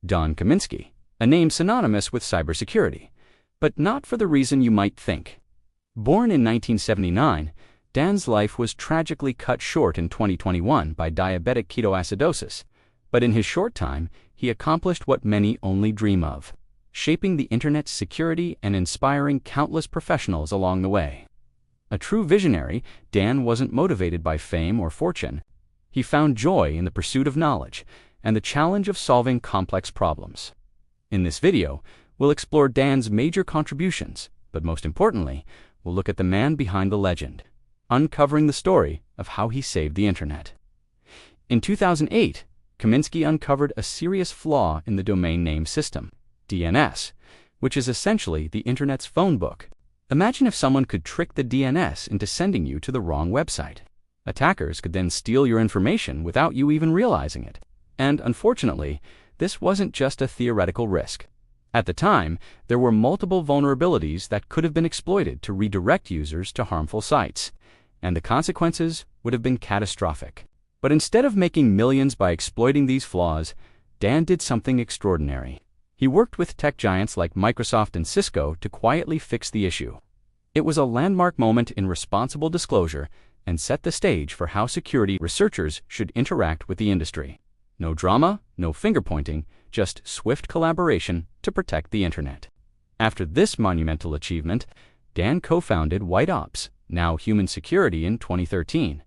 Don Kaminsky, a name synonymous with cybersecurity, but not for the reason you might think. Born in 1979, Dan's life was tragically cut short in 2021 by diabetic ketoacidosis, but in his short time, he accomplished what many only dream of, shaping the internet's security and inspiring countless professionals along the way. A true visionary, Dan wasn't motivated by fame or fortune. He found joy in the pursuit of knowledge and the challenge of solving complex problems. In this video, we'll explore Dan's major contributions, but most importantly, we'll look at the man behind the legend, uncovering the story of how he saved the internet. In 2008, Kaminsky uncovered a serious flaw in the domain name system, DNS, which is essentially the internet's phone book. Imagine if someone could trick the DNS into sending you to the wrong website. Attackers could then steal your information without you even realizing it. And unfortunately, this wasn't just a theoretical risk. At the time, there were multiple vulnerabilities that could have been exploited to redirect users to harmful sites, and the consequences would have been catastrophic. But instead of making millions by exploiting these flaws, Dan did something extraordinary. He worked with tech giants like Microsoft and Cisco to quietly fix the issue. It was a landmark moment in responsible disclosure and set the stage for how security researchers should interact with the industry. No drama, no finger-pointing, just swift collaboration to protect the internet. After this monumental achievement, Dan co-founded White Ops, now Human Security, in 2013.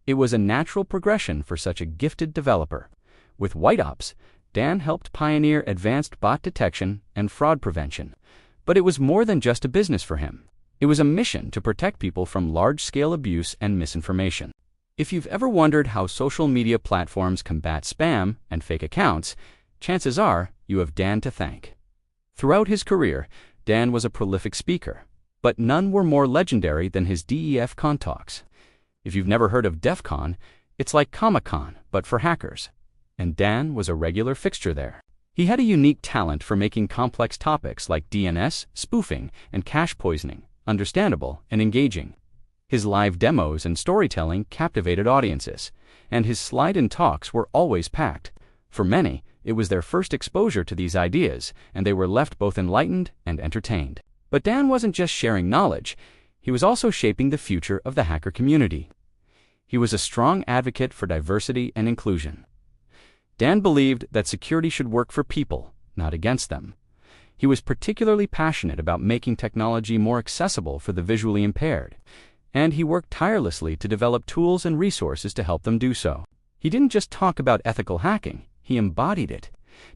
It was a natural progression for such a gifted developer. With White Ops, Dan helped pioneer advanced bot detection and fraud prevention. But it was more than just a business for him. It was a mission to protect people from large-scale abuse and misinformation. If you've ever wondered how social media platforms combat spam and fake accounts, chances are you have Dan to thank. Throughout his career, Dan was a prolific speaker, but none were more legendary than his DEF Con talks. If you've never heard of DEF CON, it's like Comic-Con, but for hackers. And Dan was a regular fixture there. He had a unique talent for making complex topics like DNS, spoofing, and cache poisoning understandable and engaging. His live demos and storytelling captivated audiences, and his slide-in talks were always packed. For many, it was their first exposure to these ideas, and they were left both enlightened and entertained. But Dan wasn't just sharing knowledge, he was also shaping the future of the hacker community. He was a strong advocate for diversity and inclusion. Dan believed that security should work for people, not against them. He was particularly passionate about making technology more accessible for the visually impaired, and he worked tirelessly to develop tools and resources to help them do so. He didn't just talk about ethical hacking, he embodied it.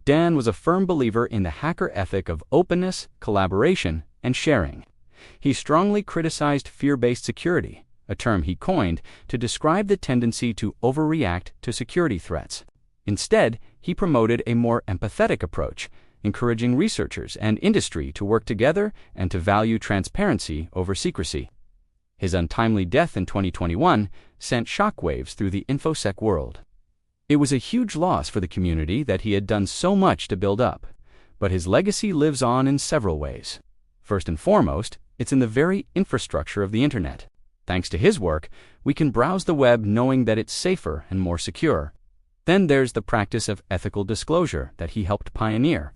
Dan was a firm believer in the hacker ethic of openness, collaboration, and sharing. He strongly criticized fear-based security, a term he coined to describe the tendency to overreact to security threats. Instead, he promoted a more empathetic approach, encouraging researchers and industry to work together and to value transparency over secrecy. His untimely death in 2021 sent shockwaves through the InfoSec world. It was a huge loss for the community that he had done so much to build up, but his legacy lives on in several ways. First and foremost, it's in the very infrastructure of the internet. Thanks to his work, we can browse the web knowing that it's safer and more secure. Then there's the practice of ethical disclosure that he helped pioneer.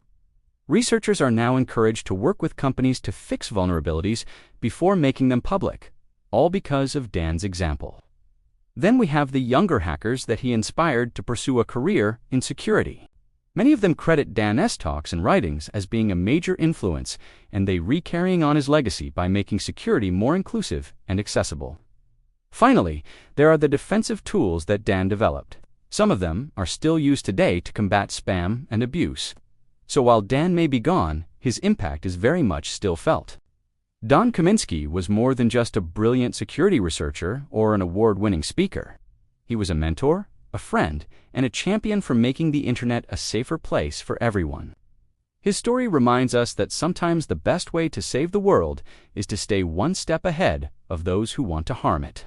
Researchers are now encouraged to work with companies to fix vulnerabilities before making them public, all because of Dan's example. Then we have the younger hackers that he inspired to pursue a career in security. Many of them credit Dan's talks and writings as being a major influence, and they carrying on his legacy by making security more inclusive and accessible. Finally, there are the defensive tools that Dan developed. Some of them are still used today to combat spam and abuse. So while Dan may be gone, his impact is very much still felt. Don Kaminsky was more than just a brilliant security researcher or an award-winning speaker. He was a mentor, a friend, and a champion for making the internet a safer place for everyone. His story reminds us that sometimes the best way to save the world is to stay one step ahead of those who want to harm it.